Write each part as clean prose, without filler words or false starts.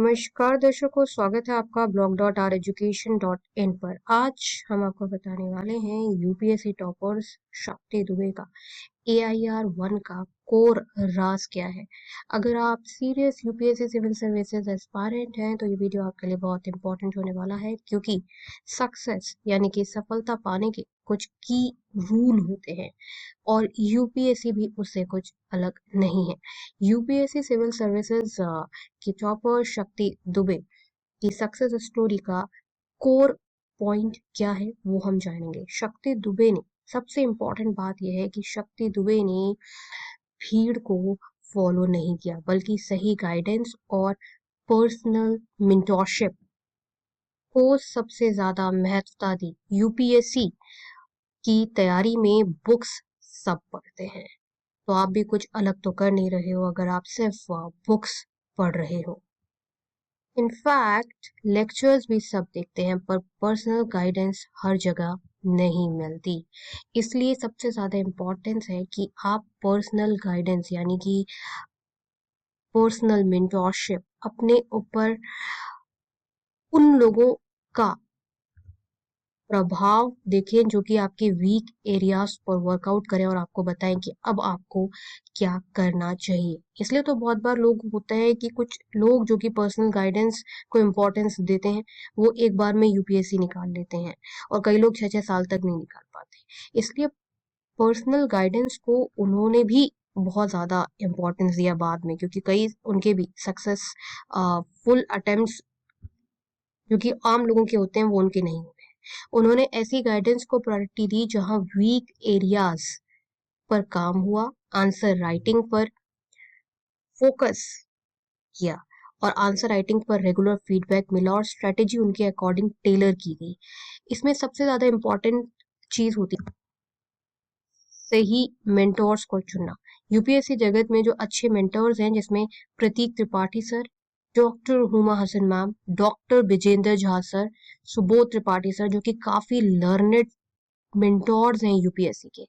नमस्कार दर्शकों, स्वागत है आपका blog.reducation.in पर। आज हम आपको बताने वाले हैं यूपीएससी टॉपर्स शक्ति दुबे का AIR-1 का कोर राज क्या है। अगर आप serious UPSC civil services aspirant हैं तो ये वीडियो आपके लिए बहुत इंपॉर्टेंट होने वाला है, क्योंकि सक्सेस यानी कि सफलता पाने के कुछ की रूल होते हैं और यूपीएससी भी उससे कुछ अलग नहीं है। यूपीएससी सिविल सर्विसेज की टॉपर शक्ति दुबे की सक्सेस स्टोरी का कोर पॉइंट क्या है वो हम जानेंगे। शक्ति दुबे ने, सबसे इम्पोर्टेंट बात यह है कि शक्ति दुबे ने भीड़ को फॉलो नहीं किया, बल्कि सही गाइडेंस और पर्सनल मेंटरशिप को सबसे ज्यादा महत्वता दी। यूपीएससी की तैयारी में बुक्स सब पढ़ते हैं, तो आप भी कुछ अलग तो कर नहीं रहे हो अगर आप सिर्फ बुक्स पढ़ रहे हो। इनफैक्ट लेक्चर्स भी सब देखते हैं, पर पर्सनल गाइडेंस हर जगह नहीं मिलती। इसलिए सबसे ज्यादा इम्पोर्टेंस है कि आप पर्सनल गाइडेंस यानी कि पर्सनल मेंटरशिप अपने ऊपर उन लोगों का प्रभाव देखें जो कि आपके वीक एरियाज पर वर्कआउट करें और आपको बताएं कि अब आपको क्या करना चाहिए। इसलिए तो बहुत बार लोग होता है कि कुछ लोग जो कि पर्सनल गाइडेंस को इम्पोर्टेंस देते हैं वो एक बार में यूपीएससी निकाल लेते हैं, और कई लोग 6-6 साल तक नहीं निकाल पाते। इसलिए पर्सनल गाइडेंस को उन्होंने भी बहुत ज्यादा इम्पोर्टेंस दिया बाद में, क्योंकि कई उनके भी सक्सेस फुल अटेम्प्ट्स जो कि आम लोगों के होते हैं वो उनके नहीं होते। उन्होंने ऐसी गाइडेंस को प्रायोरिटी दी जहां वीक एरियाज पर काम हुआ, आंसर राइटिंग पर फोकस किया और आंसर राइटिंग पर रेगुलर फीडबैक मिला और स्ट्रेटेजी उनके अकॉर्डिंग टेलर की गई। इसमें सबसे ज्यादा इम्पोर्टेंट चीज होती है सही मेंटोर्स को चुनना। यूपीएससी जगत में जो अच्छे मेंटोर्स हैं, जिसमें Prateek Tripathi sir, doctor Huma Hasan ma'am, doctor Vijendra Jha sir, Subodh Tripathi sir, जो कि काफी लर्नेड मेंटोर्स हैं यूपीएससी के,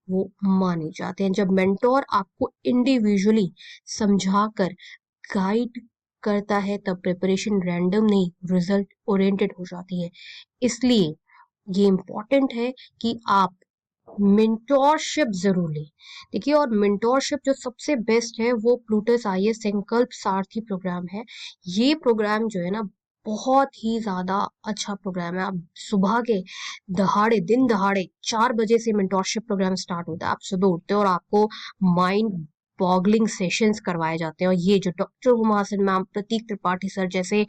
वो माने जाते हैं। जब मेंटोर आपको इंडिविजुअली समझाकर गाइड करता है तब प्रिपरेशन रैंडम नहीं, रिजल्ट ओरिएंटेड हो जाती है। इसलिए ये इम्पोर्टेंट है कि आप मेंटोरशिप जरूर लें। देखिए, और मेंटोरशिप जो सबसे बेस्ट है वो प्लूटस आईएएस संकल्प सारथी प्रोग्राम है। ये प्रोग्राम जो है ना, बहुत ही ज्यादा अच्छा प्रोग्राम है। आप सुबह के दहाड़े, दिन दहाड़े 4 बजे से मेंटोरशिप प्रोग्राम स्टार्ट होता है। आप सुबह उठते हो और आपको माइंड बॉगलिंग सेशंस करवाए जाते हैं, और ये जो डॉक्टर हुमा हसन मैम, प्रतीक त्रिपाठी सर जैसे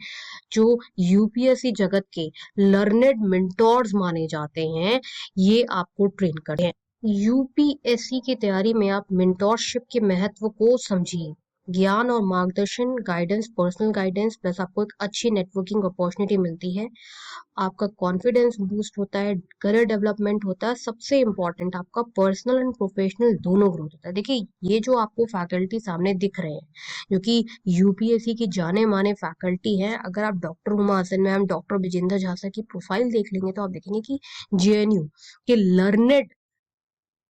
जो यूपीएससी जगत के लर्नेड मेंटोर्स माने जाते हैं, ये आपको ट्रेन करते हैं। यूपीएससी की तैयारी में आप मेंटोरशिप के महत्व को समझिए। ज्ञान और मार्गदर्शन, गाइडेंस, पर्सनल गाइडेंस प्लस आपको एक अच्छी नेटवर्किंग अपॉर्चुनिटी मिलती है। आपका कॉन्फिडेंस बूस्ट होता है, करियर डेवलपमेंट होता है, सबसे इम्पोर्टेंट आपका पर्सनल एंड प्रोफेशनल दोनों ग्रोथ होता है। देखिए, ये जो आपको फैकल्टी सामने दिख रहे हैं जो कि यूपीएससी की जाने माने फैकल्टी हैं, अगर आप doctor Huma Hasan ma'am, doctor Vijendra Jha sir की प्रोफाइल देख लेंगे तो आप देखेंगे कि जेएनयू के लर्नेड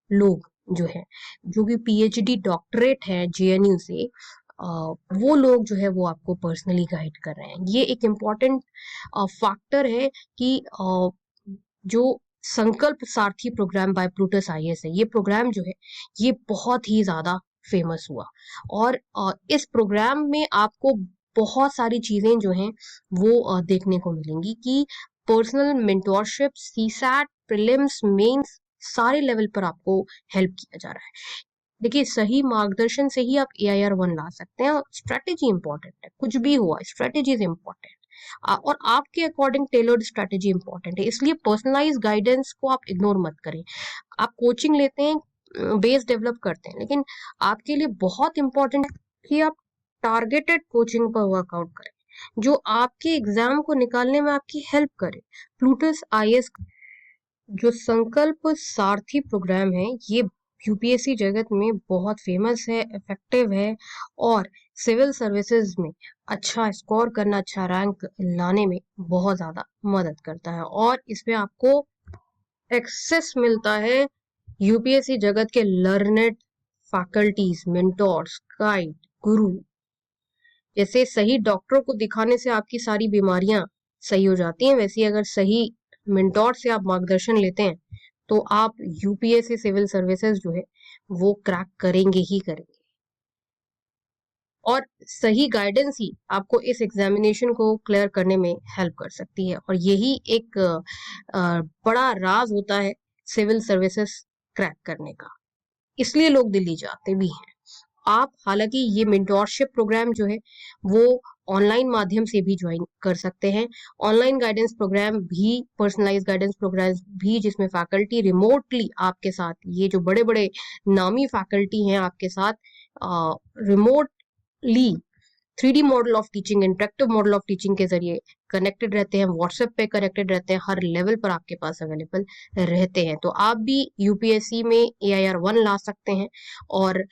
लोग जो है, जो कि पीएचडी डॉक्टरेट है जेएनयू से, वो लोग जो है वो आपको पर्सनली गाइड कर रहे हैं। ये एक इम्पॉर्टेंट फैक्टर है कि जो संकल्प सारथी प्रोग्राम बाय प्लूटस आईएएस है, ये प्रोग्राम जो है ये बहुत ही ज्यादा फेमस हुआ। और इस प्रोग्राम में आपको बहुत सारी चीजें जो हैं वो देखने को मिलेंगी कि personal mentorship, CSAT, prelims, mains, सारे लेवल पर आपको हेल्प किया जा रहा है। देखिए, सही मार्गदर्शन से ही आप AIR-1 ला सकते हैं। स्ट्रेटेजी इंपॉर्टेंट है, कुछ भी हुआ स्ट्रेटेजी इज इम्पोर्टेंट, और आपके अकॉर्डिंग टेलर्ड स्ट्रेटेजी इंपॉर्टेंट है। इसलिए पर्सनलाइज गाइडेंस को आप इग्नोर मत करें। आप कोचिंग लेते हैं, बेस डेवलप करते हैं, लेकिन आपके लिए बहुत इंपॉर्टेंट है कि आप टारगेटेड कोचिंग पर वर्कआउट करें जो आपके एग्जाम को निकालने में आपकी हेल्प करे। प्लूटस आईएएस जो संकल्प सारथी प्रोग्राम है, ये यूपीएससी जगत में बहुत फेमस है, इफेक्टिव है, और सिविल सर्विसेज में अच्छा स्कोर करना, अच्छा रैंक लाने में बहुत ज्यादा मदद करता है। और इसमें आपको एक्सेस मिलता है यूपीएससी जगत के लर्नेड फैकल्टीज, मेंटोर्स, गाइड, गुरु जैसे सही डॉक्टर को दिखाने से आपकी सारी बीमारियां सही हो जाती हैं, वैसे अगर सही मेंटोर से आप मार्गदर्शन लेते हैं तो आप यूपीएससी सिविल सर्विसेज जो है वो क्रैक करेंगे ही करेंगे। और सही गाइडेंस ही आपको इस एग्जामिनेशन को क्लियर करने में हेल्प कर सकती है, और यही एक बड़ा राज होता है सिविल सर्विसेज क्रैक करने का, इसलिए लोग दिल्ली जाते भी हैं। आप हालांकि ये मेंटोरशिप प्रोग्राम जो है वो ऑनलाइन माध्यम से भी ज्वाइन कर सकते हैं। ऑनलाइन गाइडेंस प्रोग्राम भी, पर्सनलाइज गाइडेंस प्रोग्राम भी, जिसमें फैकल्टी रिमोटली आपके साथ, ये जो बड़े बड़े नामी फैकल्टी हैं आपके साथ remotely 3D model of teaching, interactive model of teaching के जरिए कनेक्टेड रहते हैं, व्हाट्सएप पे कनेक्टेड रहते हैं, हर लेवल पर आपके पास अवेलेबल रहते हैं। तो आप भी यूपीएससी में AIR 1 ला सकते हैं और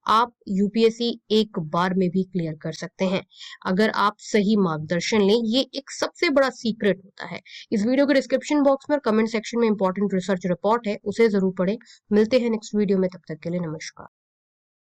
आप यूपीएससी एक बार में भी क्लियर कर सकते हैं अगर आप सही मार्गदर्शन लें। ये एक सबसे बड़ा सीक्रेट होता है। इस वीडियो के डिस्क्रिप्शन बॉक्स में कमेंट सेक्शन में इंपॉर्टेंट रिसर्च रिपोर्ट है, उसे जरूर पढ़ें। मिलते हैं नेक्स्ट वीडियो में, तब तक के लिए नमस्कार।